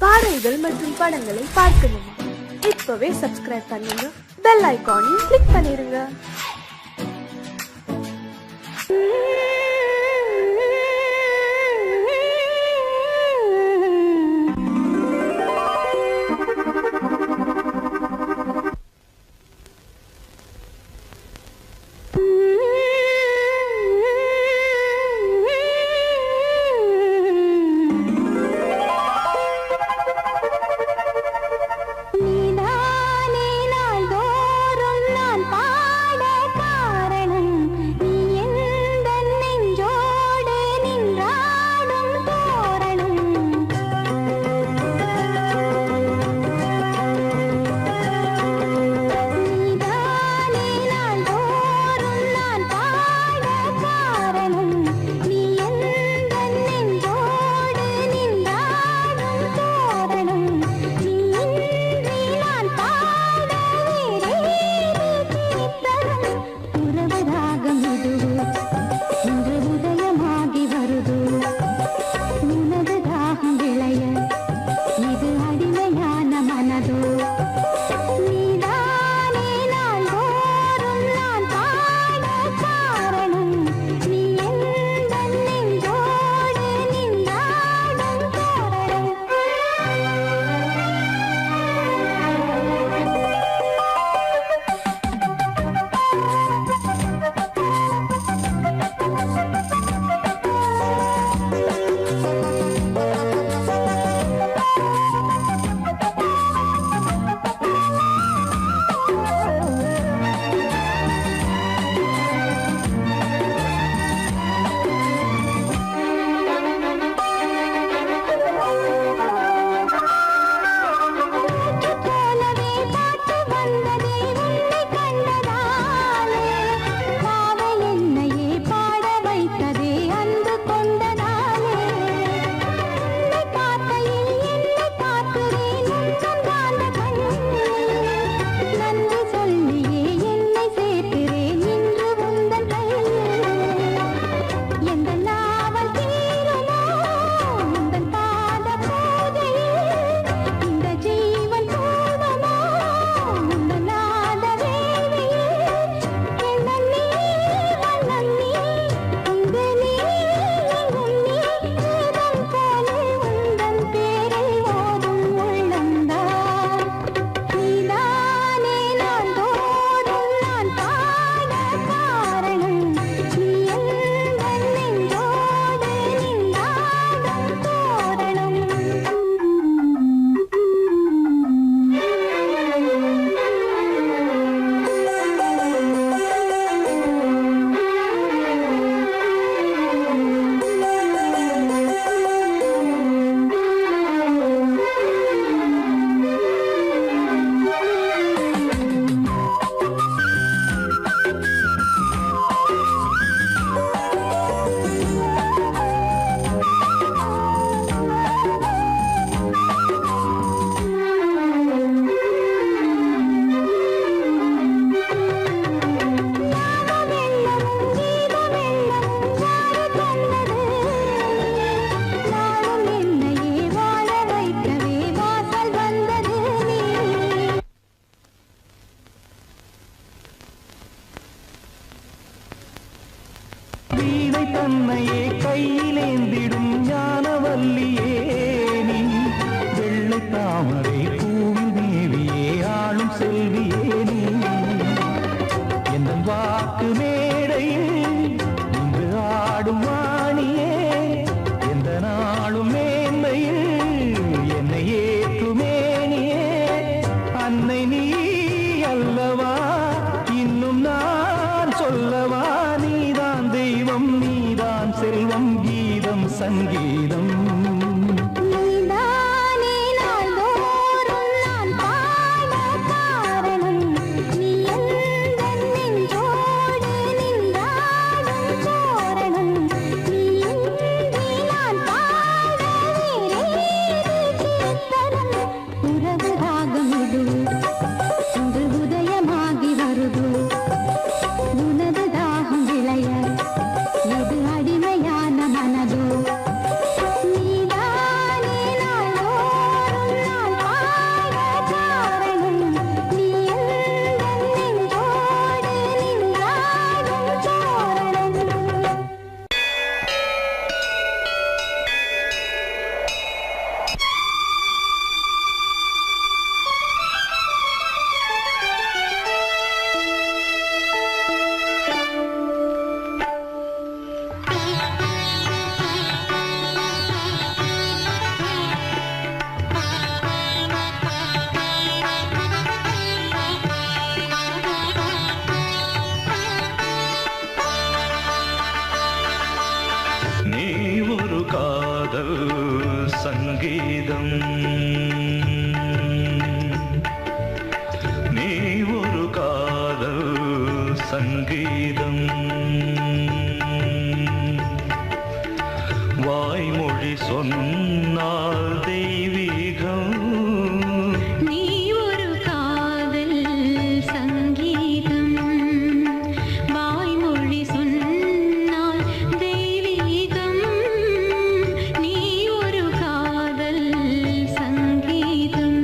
பாடல்கள் மற்றும் படங்களை பார்க்கணுமா? இப்பவே சப்ஸ்கிரைப் பண்ணுங்க, பெல் ஐகானையும் கிளிக் பண்ணிருங்க. நீ ஒரு காதல் சங்கீதம் வாய்மொழி சொன்னால் தெய்வீகம் நீ ஒரு காதல் சங்கீதம் வாய்மொழி சொன்னால் தெய்வீகம் நீ ஒரு காதல் சங்கீதம்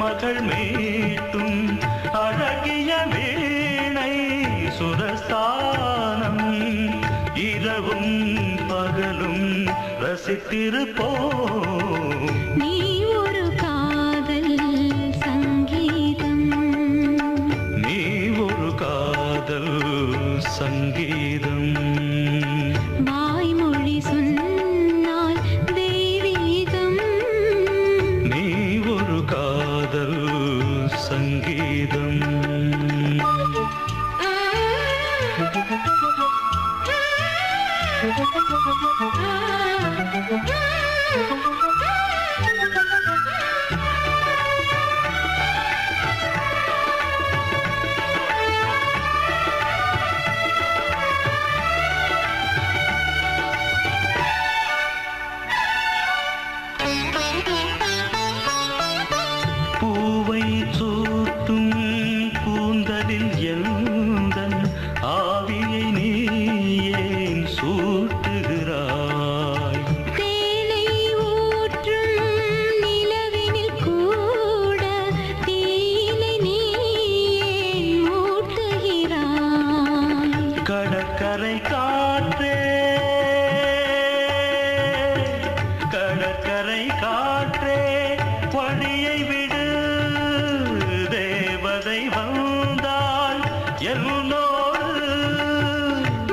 மகள் மீட்டும் அழகிய வீணை சுரஸ்தானம் இரவும் பகலும் ரசித்திருப்போம் நீ ஒரு காதல் சங்கீதம் நீ ஒரு காதல் சங்கீதம் வாய்மொழி சொன்னால் தெய்வீகம் நீ ஒரு காதல் சங்கீதம் பூவை சூட்டும் கூந்தலில் எந்தன் ஆவியை நீ ஏன் சூட்டுகிறாய் தேனை ஊற்றும் நிலவினில் கூட தீனை நீ ஏன் மூட்டுகிறாய் கடற்கரை காற்றே கடற்கரை காற்றே வழியை விடு தேவதை வந்தால் என்னோடு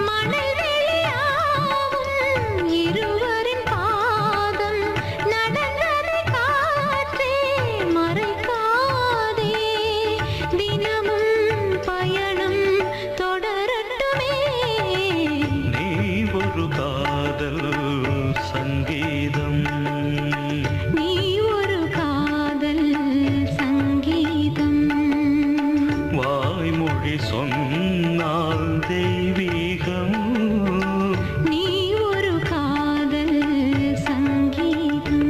மணல் வெளியாகும் இருவரின் பாதம் நடந்ததை காற்றே மறைக்காதே தினமும் பயணம் தொடரட்டுமே நீ ஒரு காதல் சங்கீதம் நீ ஒரு காதல் சங்கீதம் வாய்மொழி சொன்னால் தெய்வீகம் நீ ஒரு காதல் சங்கீதம்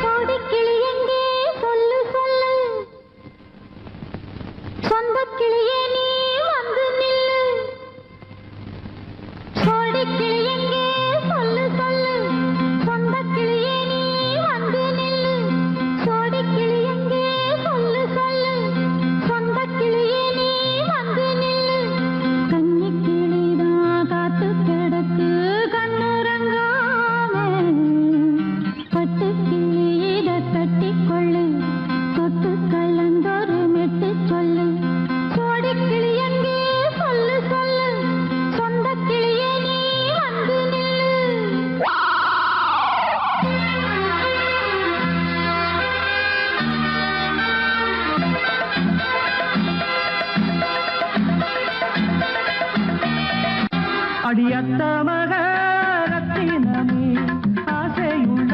கோடிக்கிளி எங்கே சொல்லு சொல்லு சொந்தக் கிளியே நீ வந்து நில்லு கோடிக்கிளி எங்கே சொல்லு சொல்லு சொந்தக் கிளியே நீ வந்து நில்லு கோடிக்கிளி எங்கே சொல்லு சொல்லு சொந்தக் கிளியே நீ வந்து நில்லு கன்னிக் கிளிதான் காத்து கிடக்கு கண்ணுறங்காம பட்டு கிளியிட கட்டிக்கொள்ளு தொட்டு கலந்தொரு மெட்டு சொல்லு கோடிக்கிளி எங்கே சொல்லு சொல்லு சொந்தக் கிளியே நீ வந்து நில்லு அடியத்த மக ரத்தினமே ஆசையுள்ள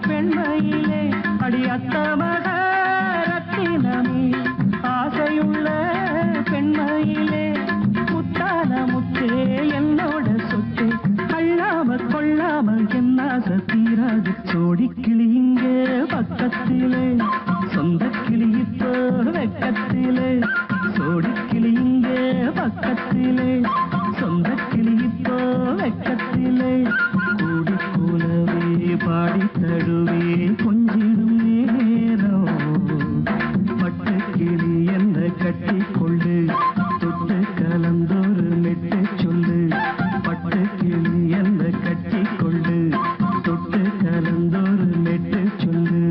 பெண் பெண்மையிலே அடியத்த மக ரத்தினமே ஆசையுள்ள பெண்மையிலே முத்தான முத்தே என்னோட சொத்து அள்ளாம கொள்ளாம என்ன தீராது சோடிக்கிளி இங்கே பக்கத்திலே சொந்த கிளி இப்போ வெக்கத்திலே சோடிக்கிளி இங்கே பக்கத்திலே சொந்த கிளி இப்போ வெக்கத்திலே கூடி கூலவே பாடி தழுவே கொஞ்சிடும் நேரம் பட்டு கிளி என்ன கட்டி கொள்ளு தொட்டு கலந்தொரு மெட்டு சொல்லு பட்டு கிளி என்ன கட்டி கொள்ளு தொட்டு கலந்தொரு மெட்டு சொல்லு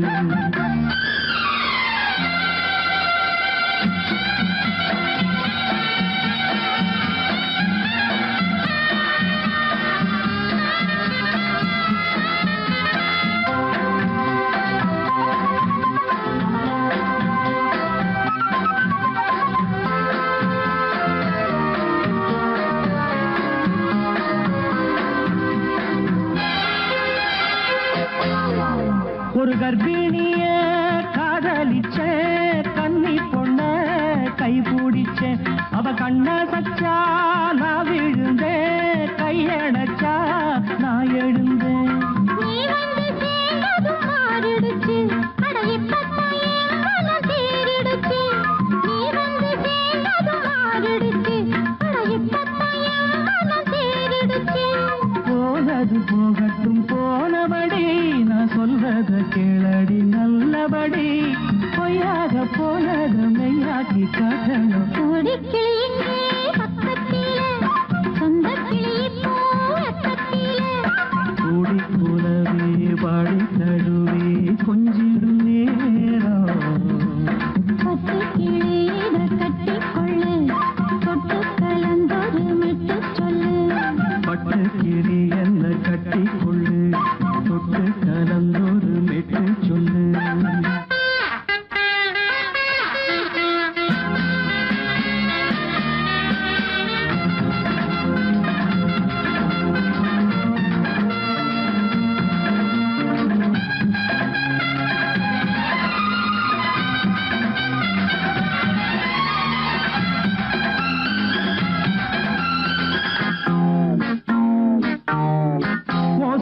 ஒரு கர்ப்பிணிய காதலிச்ச கன்னி பொண்ண கை பிடிச்ச அவ கண்ண சச்சா நான் விழுந்தேன் கையடைச்சா நான் எழுந்தேன் நீ வந்து சேர்ந்ததும் மாறிடுச்சு அட இப்பத்தான் என் மனம் தேறிடுச்சு நீ வந்து சேர்ந்ததும் மாறிடுச்சு அட இப்பத்தான் என் மனம் தேறிடுச்சு போனது போகட்டும் போனபடி நான் சொல்றத கேளடி நல்லபடி பொய்யாக போனது மெய்யாக்கி காட்டணும் சோடிக்கிளி இங்கே பக்கத்திலே சொந்த கிளி இப்போ வெக்கத்திலே கூடி கூலவே பாடி தழுவே கொஞ்சிடும் நேரம் பட்டு கிளி இதை கட்டிக்கொள்ளு தொட்டு கலந்தொரு மெட்டு சொல்லு பட்டு கிளி என்ன கட்டி கொள்ளு தொட்டு கலந்தொரு மெட்டு சொல்லு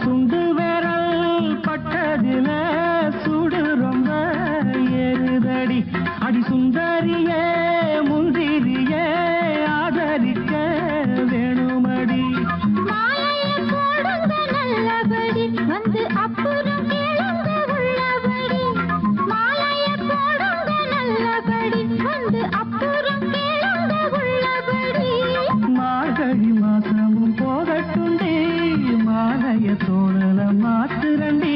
சுண்டு விரல் பட்டதில சுடு ரொம்ப ஏறுதடி அடி சுந்தரியே முந்திரியே ஆதரிக்க வேணுமடி மாலைய போடுங்க நல்லபடி வந்து அப்புறம் கேளுங்க உள்ளபடி மாலைய போடுங்க நல்லபடி வந்து அப்புறம் கேளுங்க உள்ளபடி மார்கழி மாசமும் போகட்டுண்டி மாலைய தோழல மாத்துரண்டி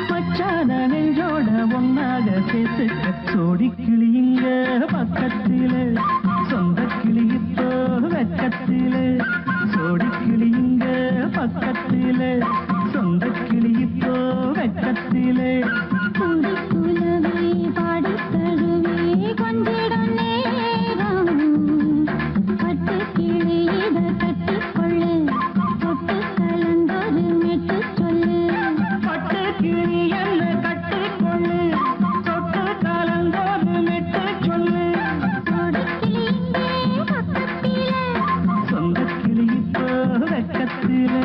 மச்சான நெஞ்சோட ஒன்னாக சேர்த்துக்க சோடி கிளி இங்க பக்கத்திலே சொந்த கிளி இப்போ வெக்கத்திலே சோடி கிளி இங்க பக்கத்திலே சொந்த கிளி இப்போ வெக்கத்திலே கூடி கூலவே பாடி தழுவே கொஞ்சிடும் நேரம் பட்டு கிளி இதை கட்டிக்கொள்ளு தொட்டு கலந்தொரு மெட்டு சொல்லு பட்டு கிளி என்ன கட்டிக்கொள்ளு தொட்டு கலந்தொரு மெட்டு சொல்லு சோடிக்கிளி இங்கே பக்கத்திலே சொந்த கிளி இப்போ வெக்கத்திலே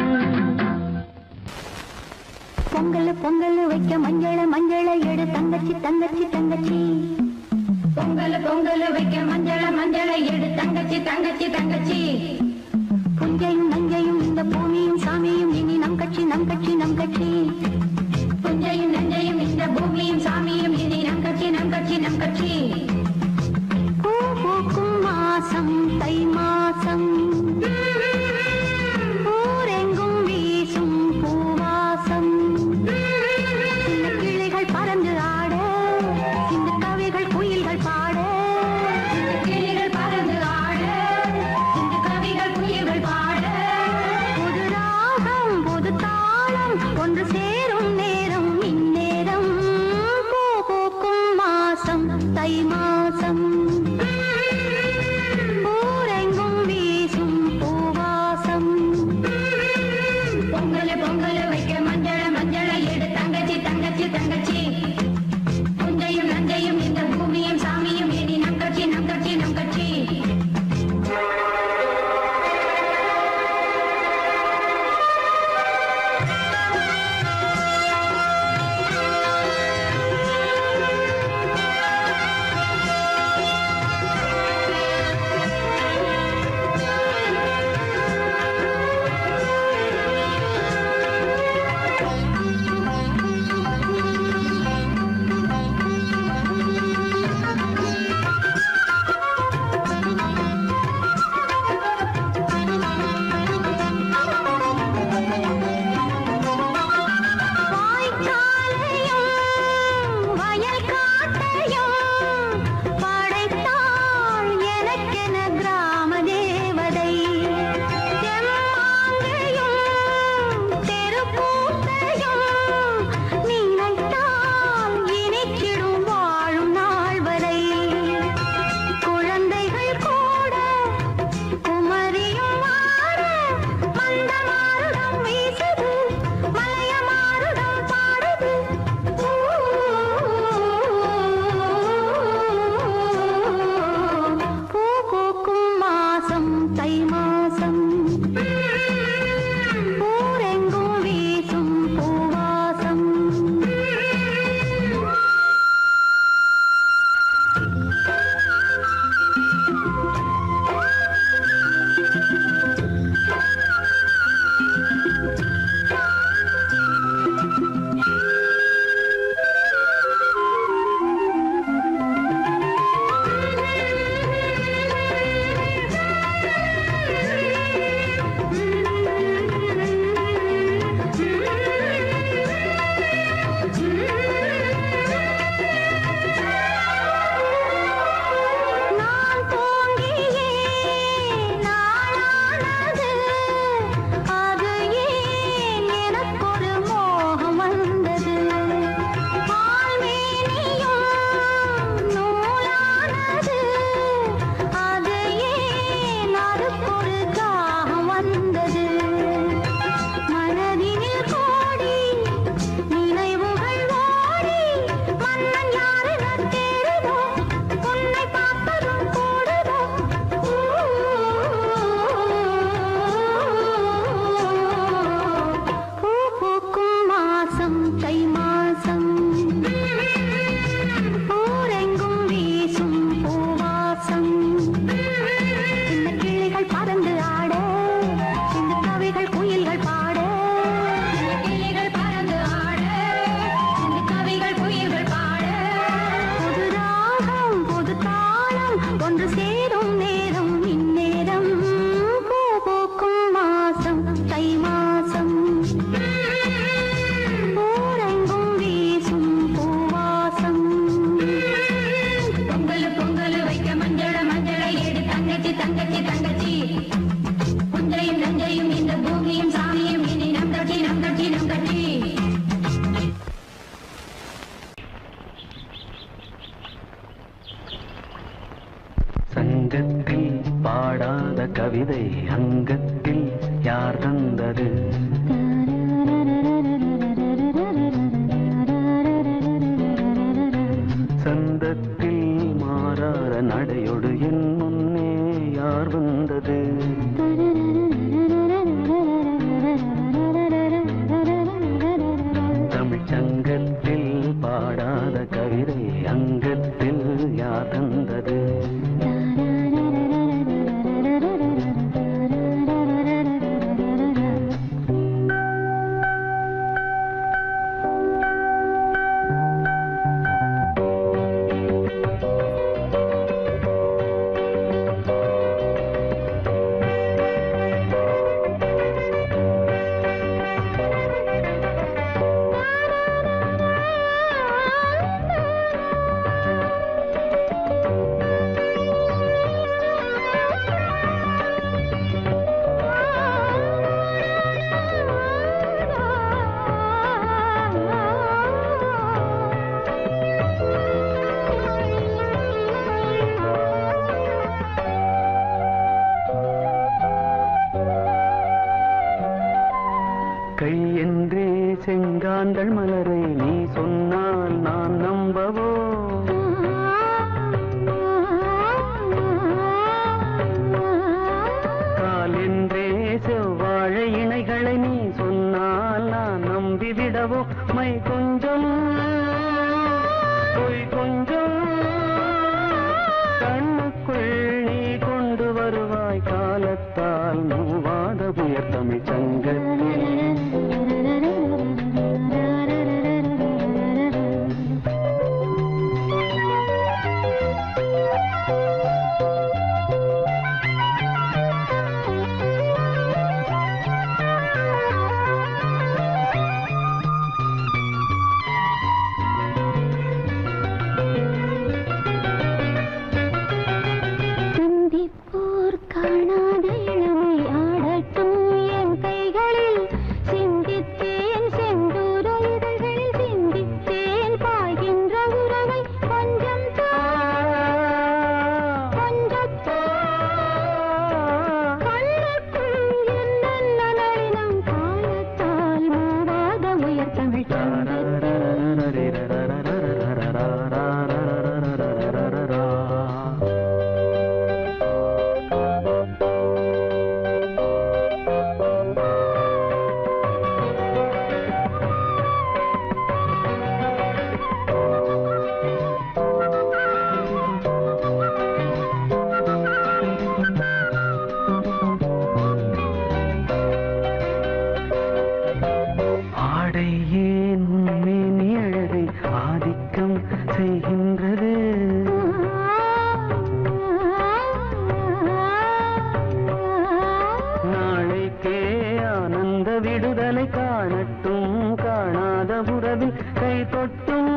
பொங்கல் பொங்கல் வைக்க மஞ்சள மஞ்சள எடு தங்கச்சி தங்கச்சி தங்கச்சி பொங்கல் பொங்கல் வைக்க மஞ்சள மஞ்சள எடு தங்கச்சி தங்கச்சி தங்கச்சி புஞ்சையும் நஞ்சையும் இந்த பூமியும் சாமியும் இனி நம் கட்சி நம் கட்சி நம் கட்சி புஞ்சையும் நஞ்சையும் இந்த பூமியும் சாமியும் இனி நம் கட்சி நம் கட்சி நம் கட்சி பூ பூக்கும் மாசம் தை மாசம் ஊரெங்கும் வீசும் பூவாசம் சின்ன கிளிகள் பறந்து ஆட சின்ன கவிகள் குயில்கள் பாட சின்ன கிளிகள் பறந்து ஆட சின்ன கவிகள் குயில்கள் பாட புது ராகம் புது தாளம் ஒன்று சேரும் நேரம் இந்நேரம் கவிதை அங்கத்தில் யார் தந்தது? சந்தத்தில் மாறாத நடையோடு என் முன்னே யார் வந்தது? தமிழ்ச்சங்கத்தில் பாடாத கவிதை அங்கத்தில் யார் தந்தது? கை என்றே செங்காந்தள் மலரை நீ சொன்னால் நான் நம்பவோ? கால் என்றே செவ்வாழை இணைகளை நீ சொன்னால் நான் நம்பிவிடவோ? மை கொஞ்சம் பொய் கொஞ்சம் கண்ணுக்குள் நீ கொண்டு வருவாய் காலத்தால் மூவாத புயர் தமிழ்ச்சங்கத்தில். காணாத இளமை ஆடட்டும் என் கைகளில், சிந்தித்தேன் செந்தூர இதழ்களில், சிந்தித்தேன் பாய்கின்ற உறவை கொஞ்சம் கண்ணுக்குள் என்ன நளினம் காலத்தால் மூவாத உயர் தமிழ் ஆதிக்கம் செய்கின்றது. நாளைக்கே ஆனந்த விடுதலை காணட்டும் காணாத உறவில் கை தொட்டும்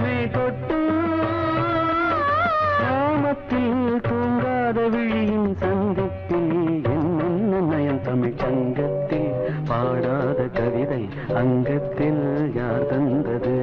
மெய் தொட்டும் கிராமத்தில் தூங்காத விழியின் சங்கத்தில் என்ன நயம் தமிழ்ச்சங்கத்தில் பாடாத கவிதை அங்கத்தில் யார் தந்தது?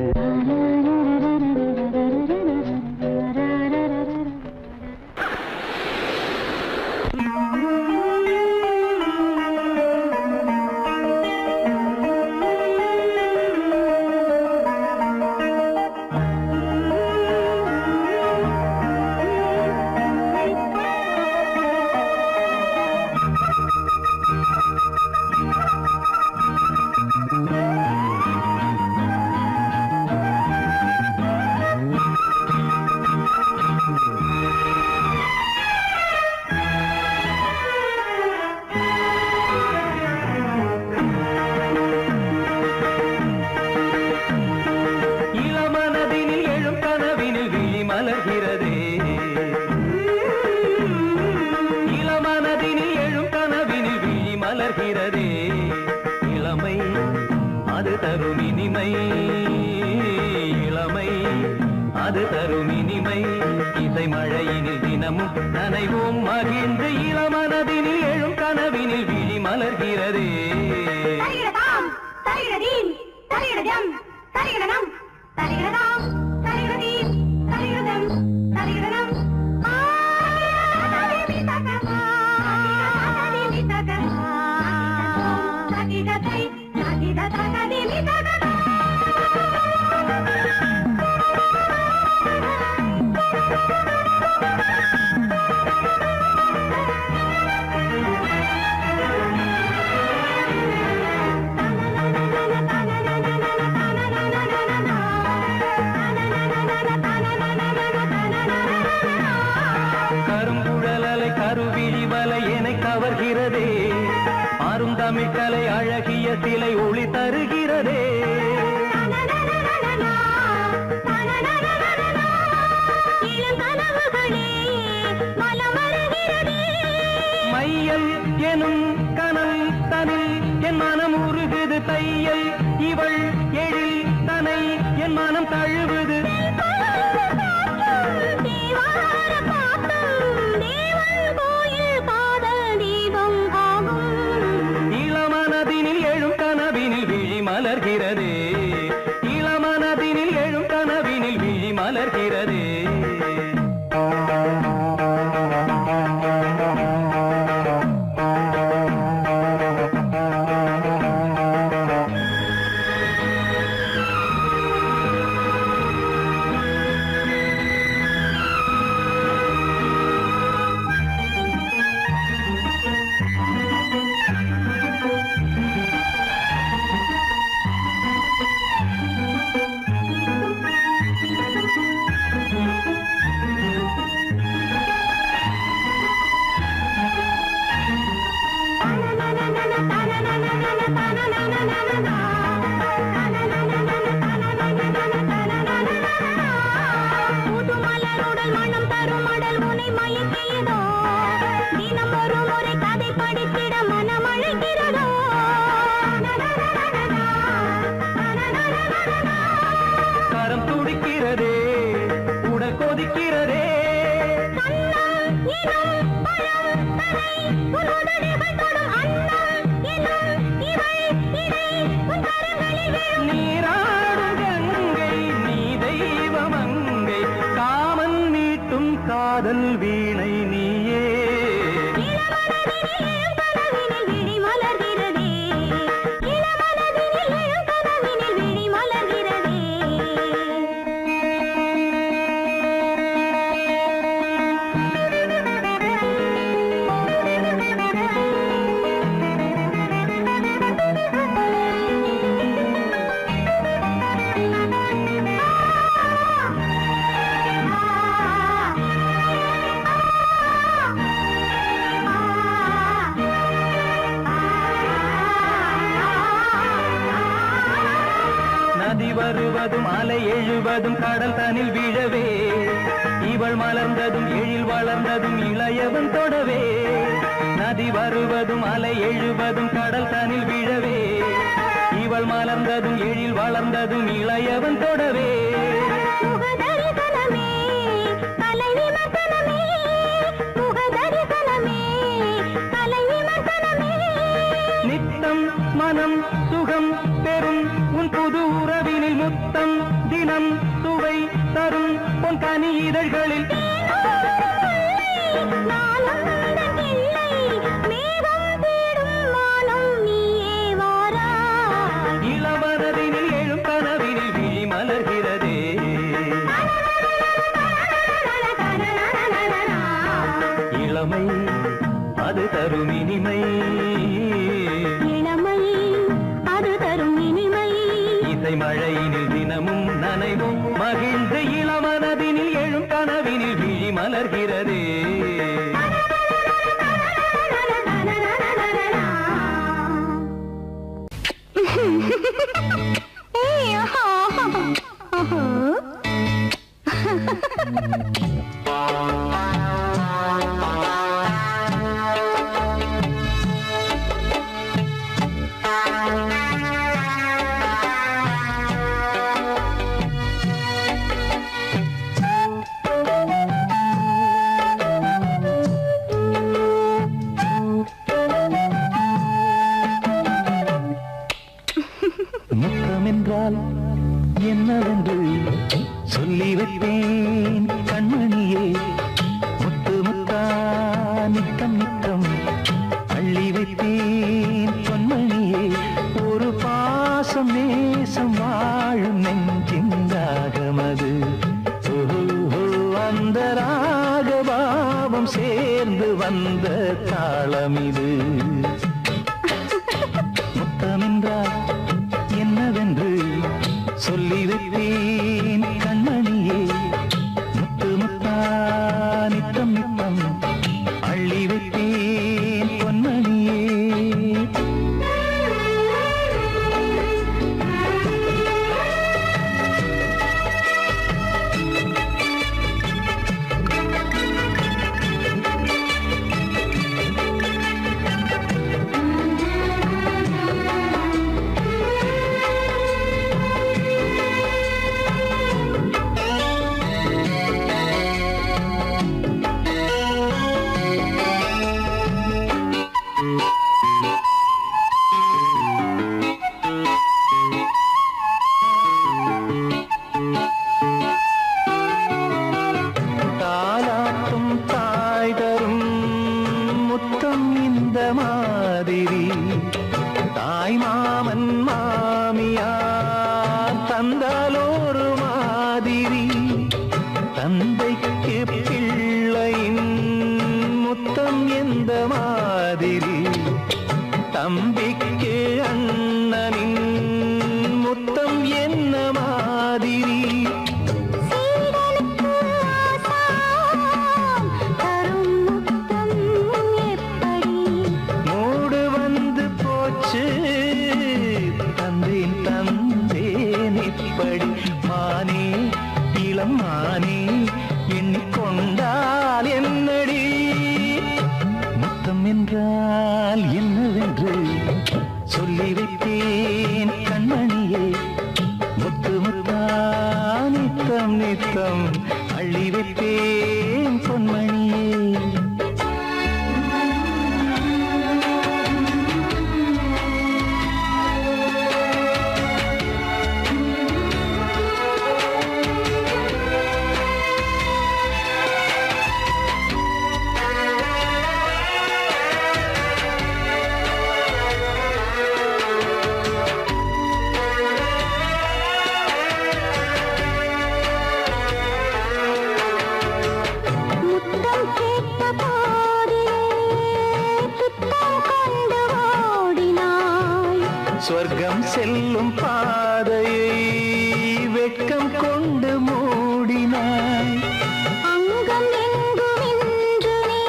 இளமை அது தரும் இனிமை, இளமை அது தரும் இனிமை. இசை மழையினில் தினமும் நனைவோம் மகிழ்ந்து இளமனதினில் எழும் கனவினில் விழி மலர்கிறதே. மலர்கிறதே அருந்தமிழ் கலை அழகிய சிலை ஒளி தருகிறதே மையல் எனும் கனல் தனில் என் மனம் உருகுது தையல் இவள் எழில் தனை என் மனம் தழுவுது இளமனதினில் எழும் கனவினில் விழி மலர்கிறதே இளமனதினில் எழும் கனவினில் விழி மலர்கிறதே கரம் துடிக்கிறதே உடல் கொதிக்கிறதே நீராடும் கங்கை நீ தெய்வமங்கை காமன் மீட்டும் காதல் வீணை நீயே நதி வருவதும் அலை எழுவதும் கடல் தனில் விழவே இவள் மலர்ந்ததும் எழில் வளர்ந்ததும் இளையவன் தொடவே நதி வருவதும் அலை எழுவதும் கடல் தனில் விழவே இவள் மலர்ந்ததும் எழில் வளர்ந்ததும் இளையவன் தொடவே நித்தம் மனம் சுகம் பெறும் உன் புது உறவினில் முத்தம் தினம் சுவை தரும் உன் கனி இதழ்களில் இளமனதினில் எழும் கனவினில் விழி மலர்கிறதே இளமை அது தரும் இனிமை இசை மழையினில் தினமும் நனைவும் மகிழ்ந்து இளமனதினில் எழும் கனவினில் விழி மலர்கிறதே முத்தமென்றால் என்னவென்று சொல்லி வைப்பேன் கண்மணியே முத்து முத்தா நித்தம் நித்தம் அள்ளி வைப்பேன் பொன்மணியே ஒரு பாசம் நேசம் வாழும் நெஞ்சிந்தாகமது அந்த ராகபாவம் சேர்ந்து வந்த தாளம் இது முத்தமென்றால் என்னவென்று சொல்லி வைப்பேன் கண்மணியே முத்து முத்தா நித்தம் நித்தம் அள்ளி வைப்பேன் பொன்மணியே பார்த்தால் ஒரு மாதிரி, தந்தைக்கு பிள்ளையின் முத்தம் எந்த மாதிரி, தம்பிக்கு அண்ணனின் முத்தம் என்ன மாதிரி. சீடனுக்கு ஆசான் தரும் முத்தம் எப்படி? மூடு வந்து போச்சு தந்தேன் தந்தேன் இப்படி. மானே இளம் மானே எண்ணிக்கொண்டால் என்னடி, முத்தம் என்றால் என்னவென்று சொல்லி வைத்தேன் கண்மணியே. முத்து முத்தா நித்தம் நித்தம் அள்ளி வைத்தேன் பொன்மணியே. முத்தம் கேட்ட போதிலே துத்தம் கொண்டு ஓடினாய். சொர்க்கம் செல்லும் பாதையை வெட்கம் கொண்டு மூடினாய். அங்கம் எங்கும் இன்று நீ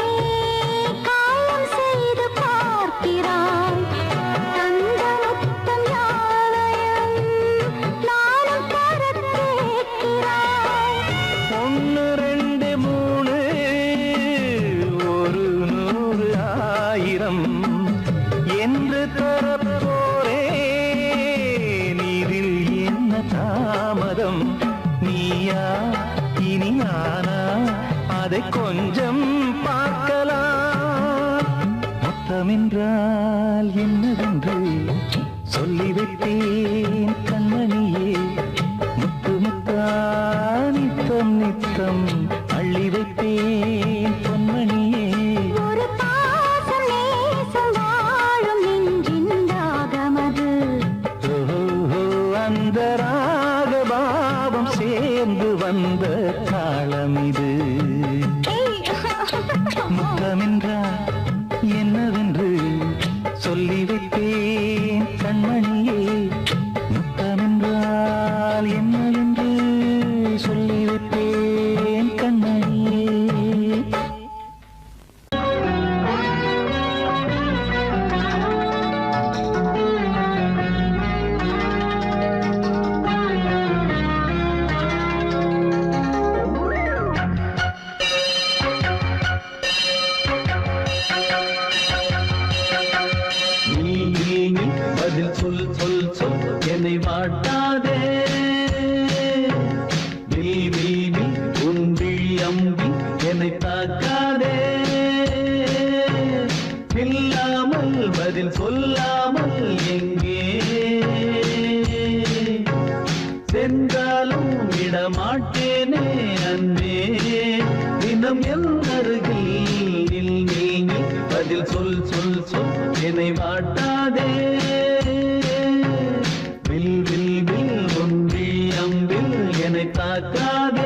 காயம் செய்து பார்க்கிறாய். தந்த முத்தம் யாவையும் நானும் தரக் கேட்கிறாய். 1 2 3 ஒரு 100 1000 என்று தரப்போரேன். இதில் என்ன தாமதம்? நீயா இனி நானா அதை கொஞ்சம் பார்க்கலாம். முத்தமென்றால் என்னவென்று சொல்லி வைத்தேன் கண்மணியே. முத்து முத்தா நித்தம் நித்தம் அள்ளி வைத்தேன் பொன்மணியே. ஒரு பாசம் நேசம் வாழும் நெஞ்சின் ராகமது. ஓஹோ, அந்த ராகபாவம் சேர்ந்து வந்த தாளம் இது. முத்தமென்றால் என்னவென்று சொல்லி வைத்தேன் கண்மணியே. முத்தமென்றால் என்னவென்று சொல்லி வைத்தேன் கண்மணியே. நீ பதில் சொல் சொல் சொல் என்னை வாட்டாதே. நீ உன் விழி அம்பி என்னை தாக்காதே. இல்லாமல் பதில் சொல்லாமல் எங்கே சென்றாலும் விடமாட்டேனே அன்பே. தினம் என் அருகில் நில் நில் நில். பதில் சொல் சொல் சொல் என்னை வாட்டாதே. வில் வில் வில் உன் விழி அம்பில் என்னை தாக்காதே.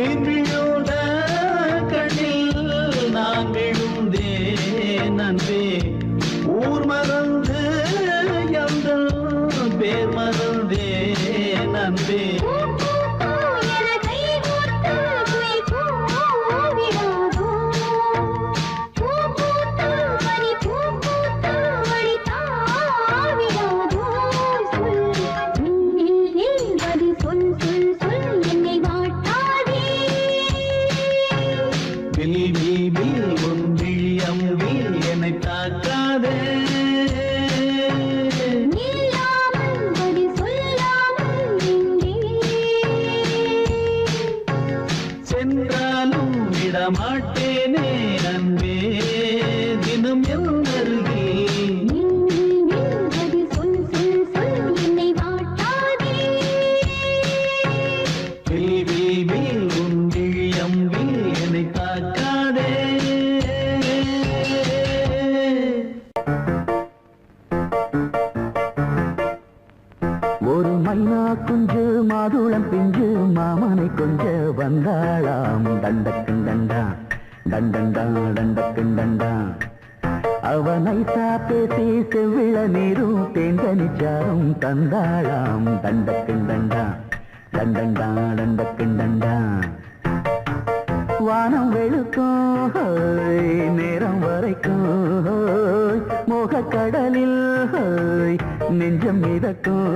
தேன் விழுந்த கண்ணில் நான் விழுந்தேன் அன்பே ஊர் மறந்து எங்கள் பேர் மறந்தேன் அன்பே மாட்டேனே அன்பே தினம் என்னருகே என்னை வாட்டாதே உன் விழியம்பில் என்னை தாக்காதே ஒரு மைனா குஞ்சு மாதுளம் பிஞ்சு மாமனை கொஞ்ச வந்தாளாம் தண்டக்குண்டண்டா டண்டண்டா டண்டக்குண்டண்டா அவனை பேசி செவ்விள நீரும் தேந்தனிச்சாரும் தந்தாளாம் தண்டக்குண்டண்டா டண்டண்டா டண்டக்குண்டண்டா வானம் வெளுக்கும் நேரம் வரைக்கும் மோகக்கடலில் நெஞ்சம் மிதக்கும்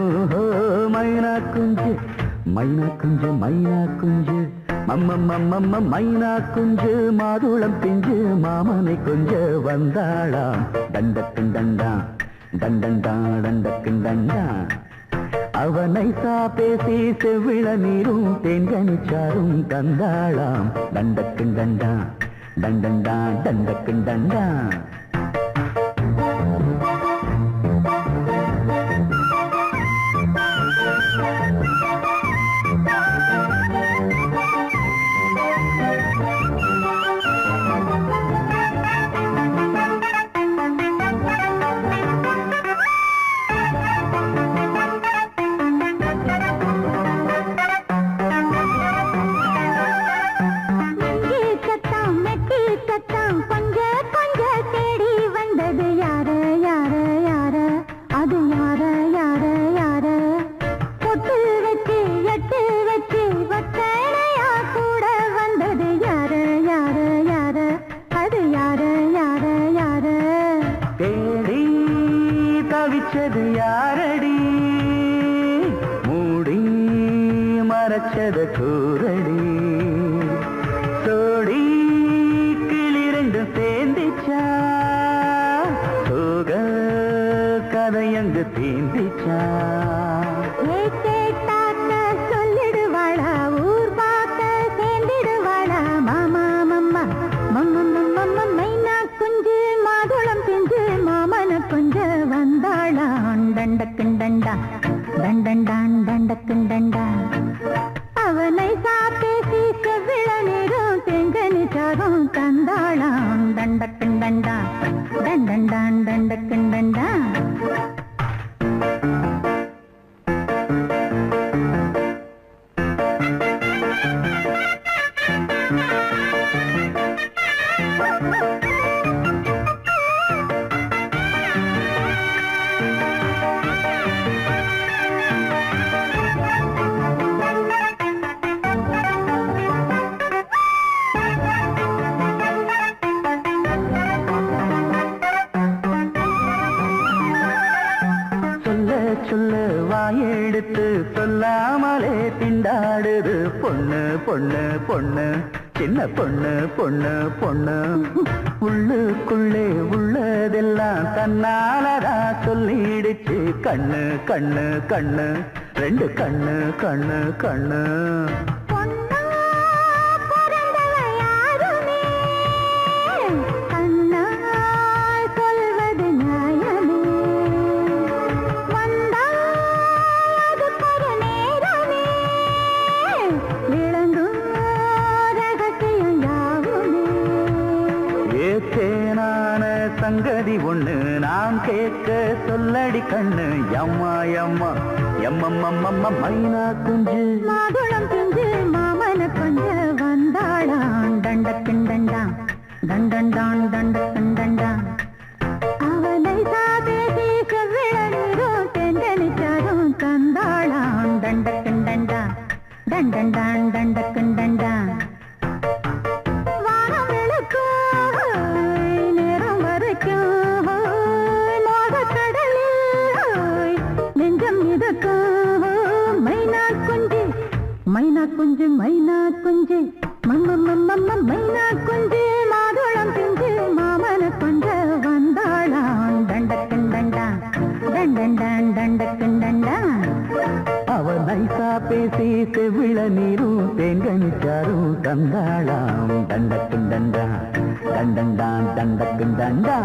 மைனா குஞ்சு மைனா குஞ்சு மைனா குஞ்சு மம்மம்மம்மம்ம மைனா குஞ்சு மாதுளம் பிஞ்சு மாமனை கொஞ்ச வந்தாளாம் தண்டக்குண்டண்டா டண்டண்டா டண்டக்குண்டண்டா அவனை பேசி செவ்விள நீரும் தேன்கனிச்சாரும் தந்தாளாம் தண்டக்குண்டண்டா டண்டண்டா டண்டக்குண்டண்டா தவிச்சது யாரடி மூடி மறைச்சத கூரடி சோடி கிளிரண்டு சேர்ந்திச்சா சோக கதையங்கு தீந்திச்சா சொல்லிடுவாளா ஊர் பார்க்க சேர்ந்திடுவாளா மாமா மம்மா மம்ம மைனா குஞ்சு மாதுளம் பிஞ்சு மாமன கொஞ்ச வந்தாளான் தண்டக்குண்டண்டா தண்டண்டான் தண்டக்குண்டண்டா அவனை பேசி செவ்விள நீரும் தெங்கனிச்சாரும் தந்தாளான் தண்டக்குண்டண்டா தண்டண்டான் தண்டக்குண்டண்டா சொல்ல வாயெடுத்து சொல்லாமலே திண்டாடுது பொண்ணு பொண்ணு பொண்ணு சின்ன பொண்ணு பொண்ணு பொண்ணு உள்ளுக்குள்ளே உள்ளதெல்லாம் தன்னாலதா சொல்லிடுச்சு கண்ணு கண்ணு கண்ணு ரெண்டு கண்ணு கண்ணு கண்ணு சங்கதி ஒண்ணு நாம் கேட்க சொல்லடி கண்ணு எம்மா எம்மா எம்மம்மம்மம்ம மைனா குஞ்சு மாதுளம் பிஞ்சு மாமன கொஞ்ச தண்ட கண்டண்டா அவனை சாதேசி செவ்விழநீரும் தெண்டனிச்சாரும் தந்தாளாம் தண்ட கண்டண்டா தண்டண்டான் தண்ட கண்டண்டா வானம் விளக்கும் நேரம் வரைக்கும் மோகக்கடலில் நெஞ்சம் மிதக்கும் மைனா குஞ்சு மைனா குஞ்சு மைனா குஞ்சு மைனா குஞ்சு மாதுளம் பிஞ்சு மாமன கொஞ்ச வந்தாளாம் தண்டக்கண்டண்டா தண்டண்டான் தண்டக்கண்டண்டா அவன் நைசா பேசி செவிழ நீரும் தேங்கனிச்சாரும் தந்தாளாம் தண்டக்குண்டண்டா தண்டண்டான் தண்டக்குண்டண்டா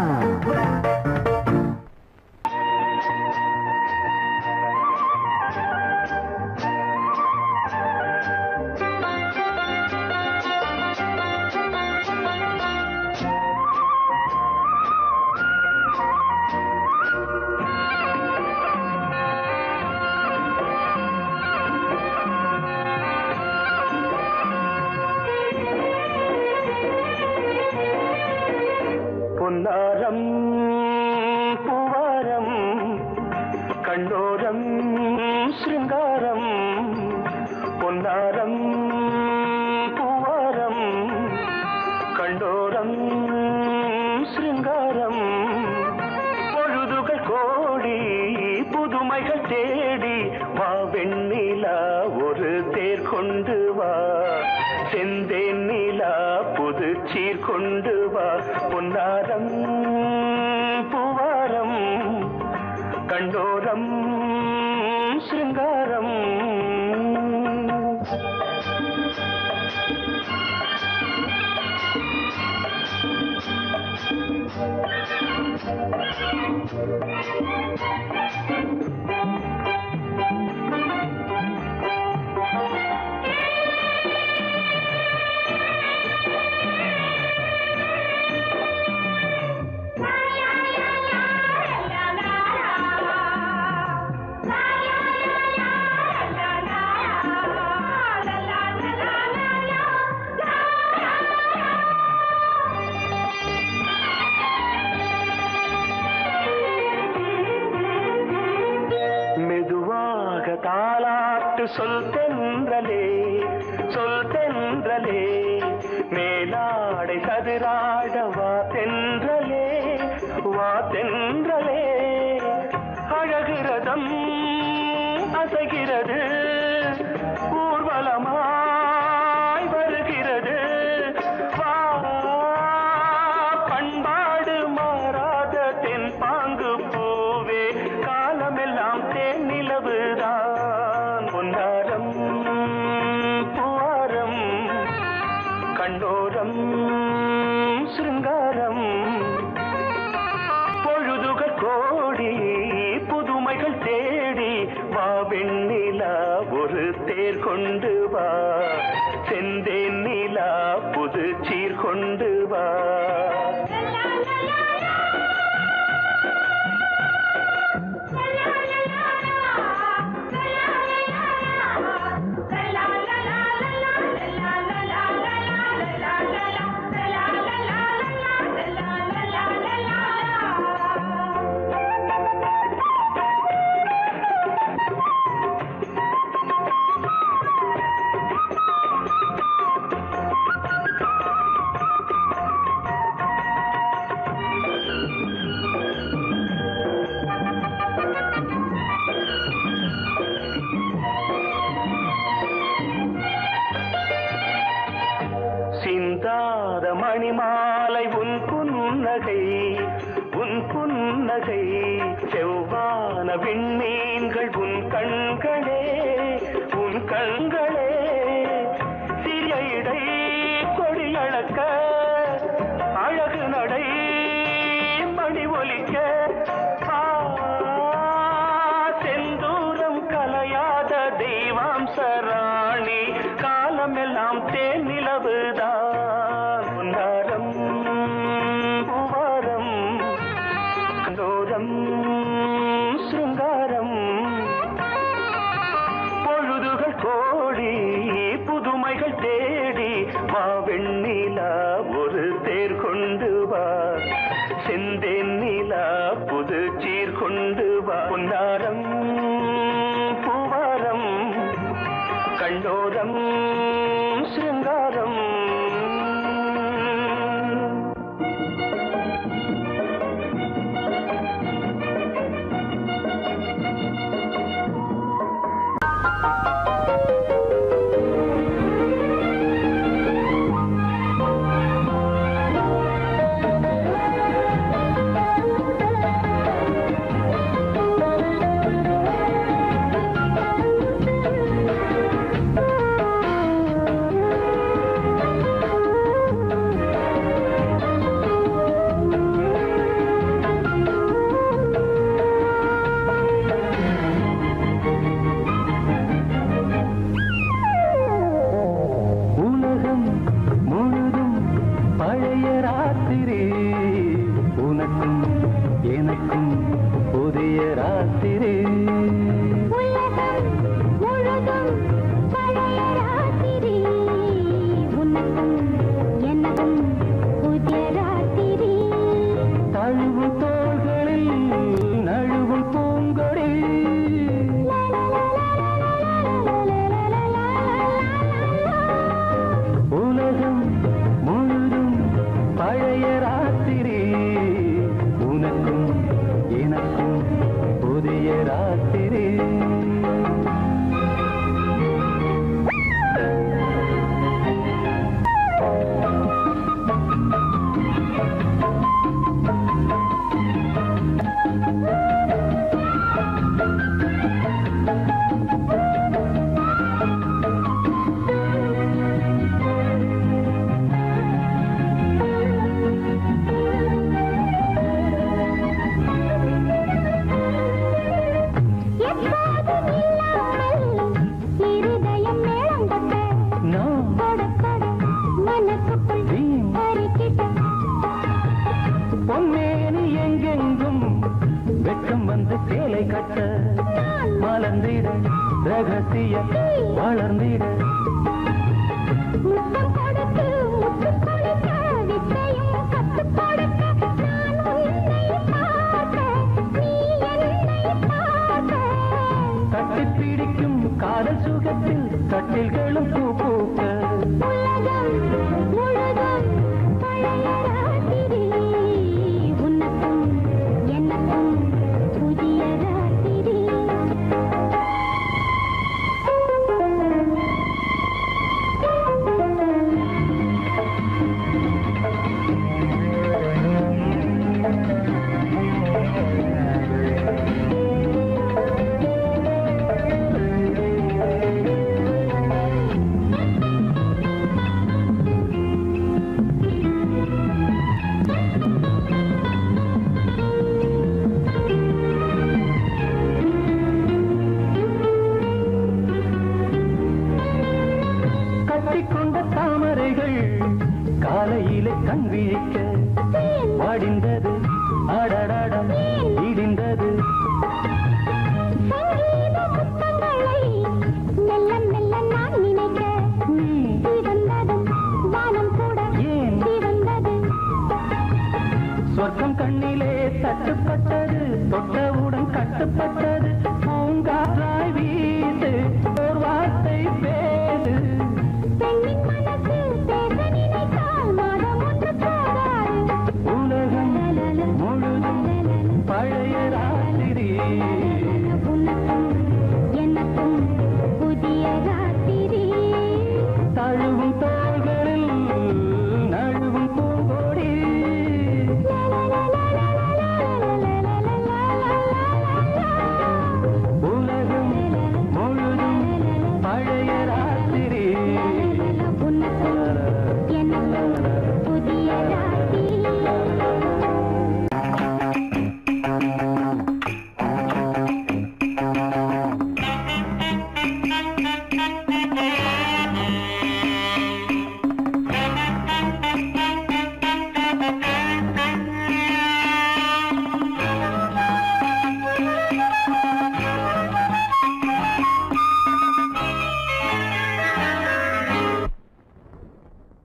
பொன்னாரம் பூவாரம் கண்ணோரம் சிருங்காரம் பொன்னாரம் பூவாரம் கண்ணோரம் சிருங்காரம் பொழுதுகள் கோடி புதுமைகள் தேடி வா வெண்ணிலா ஒரு தேர் கொண்டு வா செந்தேன் நிலா புது சீர் கொண்டு வா பொன்னாரம் பூவாரம் கண்டோரம் சிருங்காரம் தாலாட்டு சொல் தென்றலே மேலாடை சதுராட வா தென்றலே அழகிறதம் அசைகிறது ஊர்வலமாய் வருகிறது வா பண்பாடு மாறாத தென் பாங்கு பூவே காலமெல்லாம் தேன் நிலவுதான் பொன்னாரம் பூவாரம் கண்ணோரம் சிருங்காரம் பொழுதுகள் கோடி புதுமைகள் தேடி வா வெண்ணிலா ஒரு தேர் கொண்டு வா செந்தேன் நிலா புது சீர் கொண்டு வா சிந்தாத மணிமாலை உன் புன்னகை செவ்வான விண்மீன்கள் உன் கண்களே சிறிய இடை கொடியளக்க அழகு நடை மணி ஒலிக்க செந்தூரம் கலையாத தெய்வாம்சராணி காலமெல்லாம் தேன் நிலவுதான் பொன்னாரம் பூவாரம் கண்டோரம் சிருங்காரம் பொழுதுகள் கோடி புதுமைகள் தேடி வா வெண்ணிலா ஒரு தேர் கொண்டு வா கண்ணோரம் சிங்காரம்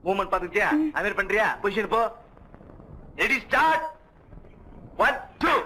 மூவ்மெண்ட் பாத்துக்கிட்டியா? அமீர் பண்றியா? பொசிஷன் போ. Ready start. 1 2 1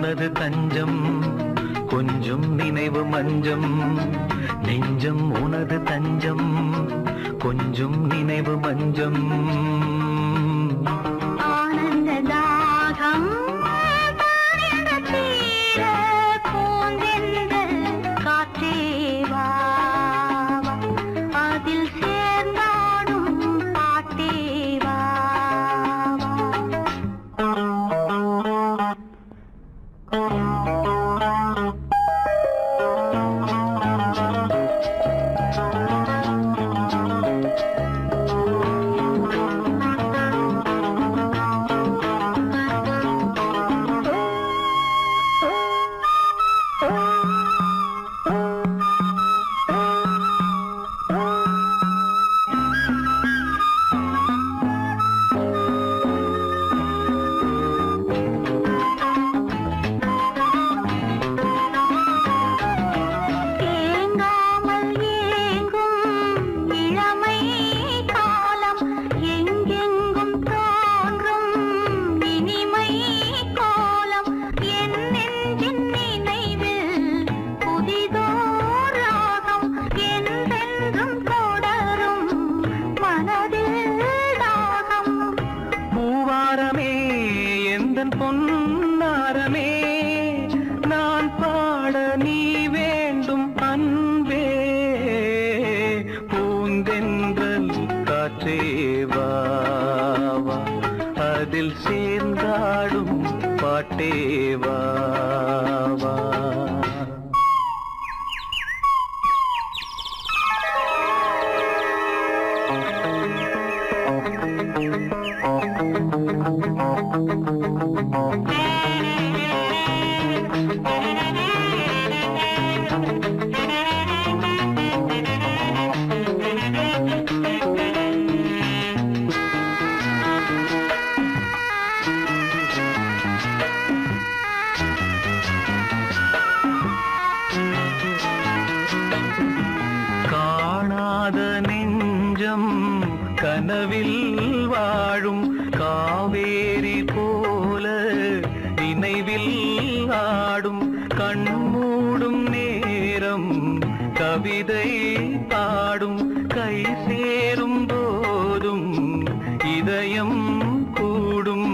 உனது தஞ்சம் கொஞ்சம் நினைவு மஞ்சம் நெஞ்சம் உனது தஞ்சம் கொஞ்சம் நினைவு மஞ்சம் ஆனந்த தாகம் தீர பூந்தென்றல் காற்றே வா அதில் சேர்ந்தாடும் பாட்டே வா பொன்னாரமே நான் பாட நீ வேண்டும் அன்பே பூந்தென்றல் காற்றே வா அதில் சேர்ந்தாடும் பாட்டே வா காணாத நெஞ்சம் கனவில் வாழும் காவேரி போல நினைவில் ஆடும் கண்மூடும் நேரம் கவிதை பாடும் கை சேரும் போதும் இதயம் கூடும்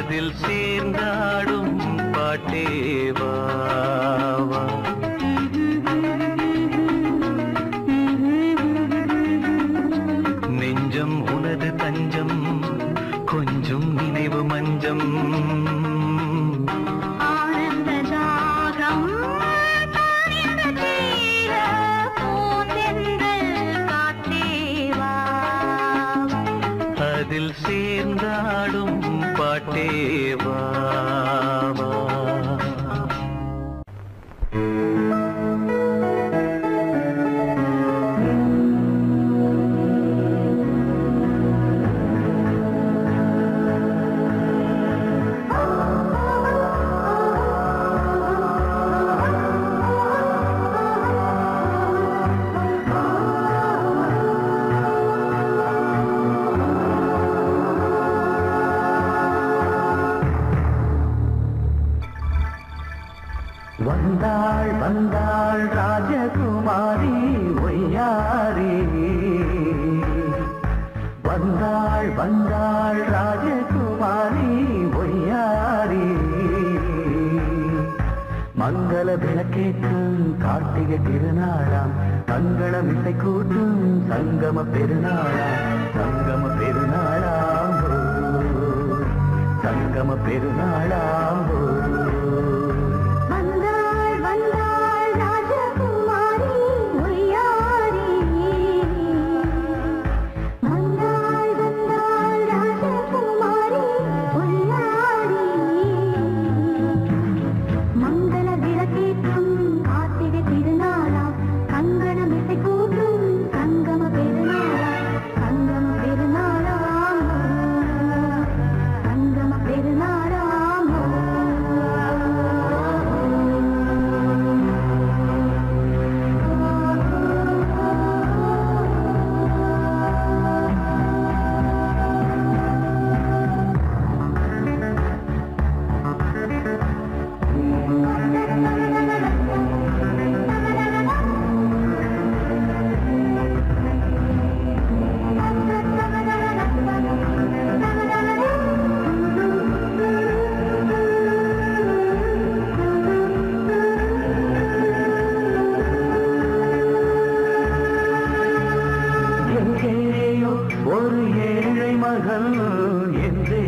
அதில் சேர்ந்தாடும் பாட்டே வா நெஞ்சம் உனது தஞ்சம் கொஞ்சம் நினைவு மஞ்சம் ஆனந்த தாகம் காற்றே வா அதில் சேர்ந்தாடும் பாட்டே வா வந்தாள் வந்தாள் ராஜகுமாரி ஒய்யாரி வந்தாள் வந்தாள் ராஜகுமாரி ஒய்யாரி மங்கள விளக்கேற்றும் கார்த்திகை திருநாளாம் தங்களம் இசை கூட்டும் சங்கம பெருநாளாம் சங்கம பெருநாளாம் சங்கம பெருநாளாம் பெருநாளாம் மகள் என்றே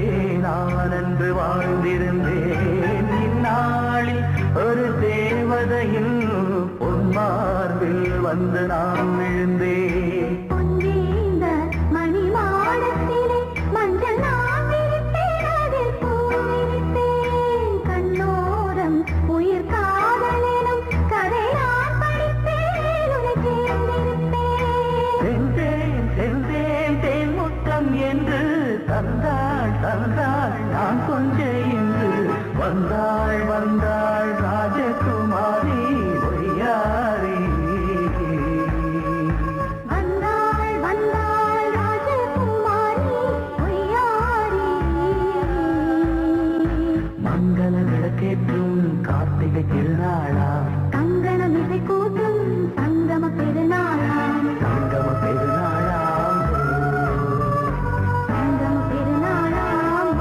நான் அன்று வாழ்ந்திருந்தேன். இந்நாளில் ஒரு தேவதையில் பொன்மார்பில் வந்து நான் விழுந்தேன். பொன்னேந்த மணி மாடத்திலே மஞ்சள் நான் விரித்தேன், அதில் பூ விரித்தேன். கண்ணோரம் உயிர் காதலினும் கதை நான் படித்தேன், உன்னை சேர்ந்திருப்பேன். சென்றேன் சென்றேன் தேன் முத்தம் என்று தந்தாள் தந்தாள் நான் கொஞ்சம் என்று வந்தாள் வந்தாள் ராஜகுமாரி ஒய்யாரி. வந்தாள் வந்தாள் ராஜகுமாரி ஒய்யாரி. மங்கள விளக்கேற்றும் கார்த்திகை திருநாளா, கங்கணம் இசை கூட்டும் சங்கம பெருநாளாம். சங்கம பெருநாளாம். சங்கம பெருநாளாம்.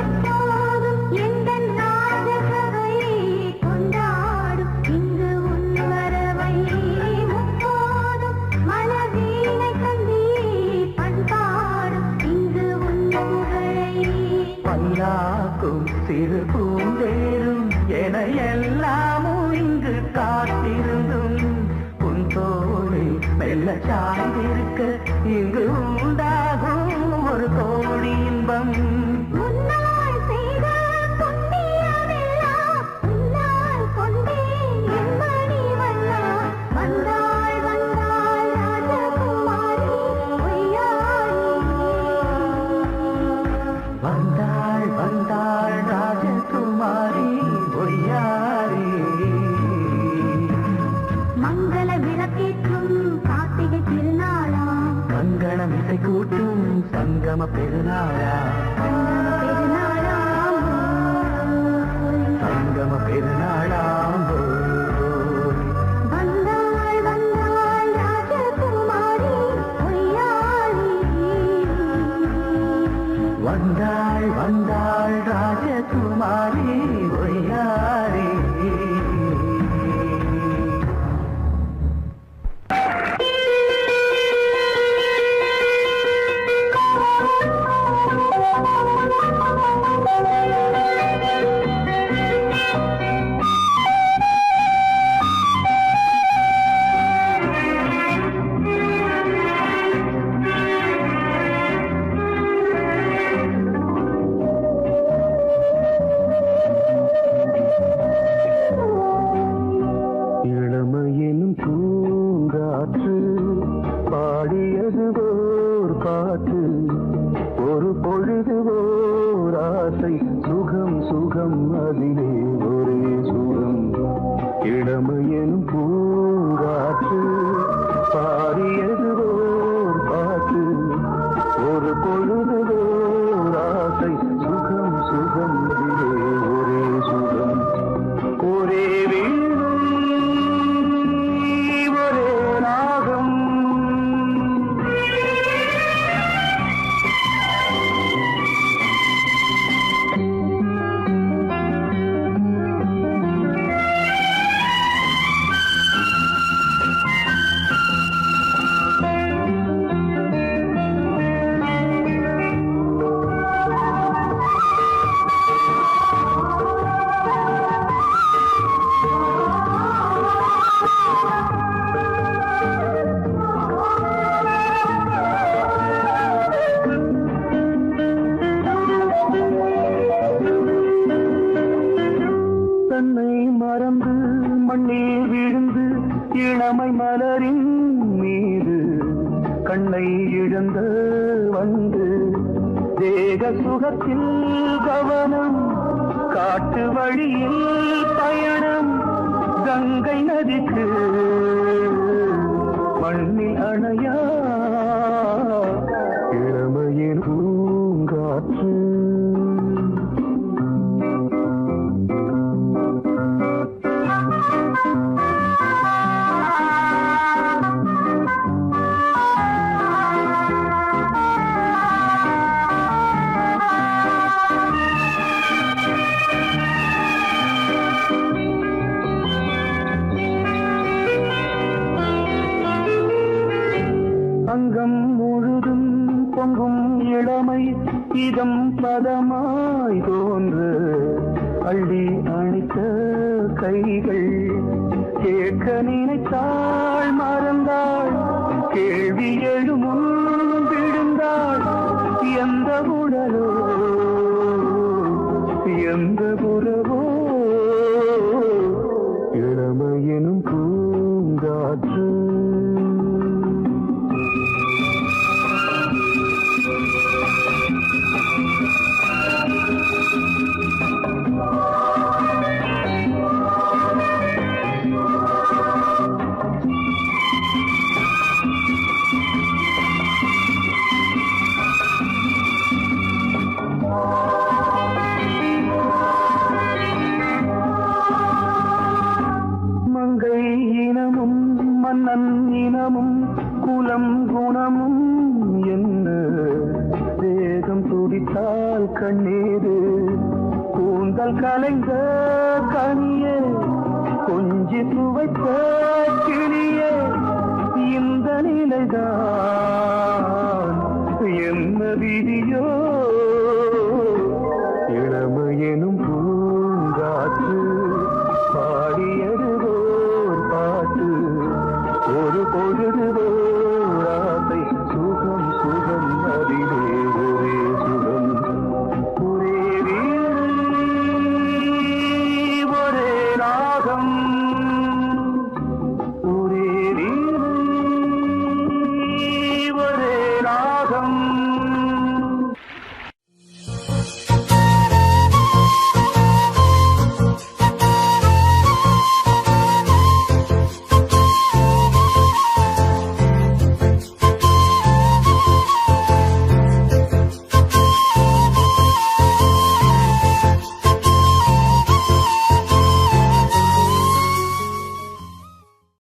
எப்போதும் எந்தன் ராஜசபை கொண்டாடும் இங்கு உன் வரவை. முப்போதும் மலவீணை தந்தி பண்பாடும் இங்கு உன் புகழை. பல்லாக்கும் சிறு பூந்தேரும் என எல்லாமும் இங்கு காத்திருந்தும் உன் தோழி மெல்ல சாய்ந்திருக்க இங்கு உண்டாகும் ஒரு கோடி இன்பம். முன்னாள் செய்த புண்ணியமெல்லாம் உன்னால் கொண்டேன் என் மணி வண்ணா. வந்தாள் வந்தாள் ராஜகுமாரி ஒய்யாரி. வந்தாள் வந்தாள் ராஜகுமாரி ஒய்யாரி. மங்கள விளக்கேற்றும் கார்த்திகை திருநாளாம். கங்கணம் இசை கூட்டும் சங்கம பெருநாளா, பெருநாளாம். சங்கம பெருநாளாம். வந்தாள் வந்தாள் ராஜகுமாரி ஒய்யாரி. வந்தாள் வந்தாள் ராஜகுமாரி ஒய்யாரி. இளமையெனும் பூங்காற்று பாடியது ஓர் பாட்டு, ஒரு பொழுது ஓர் ஆசை, சுகம் சுகம் அதிலே ஒரே சுகம். இளமையெனும் பூங்காற்று பாடியது ஓர் பாட்டு, ஒரு பொழுது ஓர் ஆசை, சுகம் சுகம் அதிலே ஒரே சுகம். ஒரே வீணை ஒரே ராகம், இளமை மலரின் மீது கண்ணை இழந்த வந்து தேக சுகத்தில் கவனம், காட்டு வழியில் பயணம், கங்கை நதிக்கு மண்ணில் அணையா இளமையின் பூங்காற்று. அங்கம் முழுதும் பொங்கும் இளமை இதம் பதமாய் தோன்று அள்ளி அணைத்த கைகள் கேட்க நினைத்தாள் மறந்தாள் கேள்வி எழுமுன் விழுந்தாள் எந்த உடலோ எந்த புறவோ இளமையெனும் பூங்காற்று. மங்கை இனமும் மன்னன் இனமும் குலம் குணமும் என்ன வேகம் துடித்தால் கண்ணீரு கூந்தல் கலைந்த கனியே கொஞ்சி துவைத்த கிளியே இந்த நிலைதான் என்ன விதியோ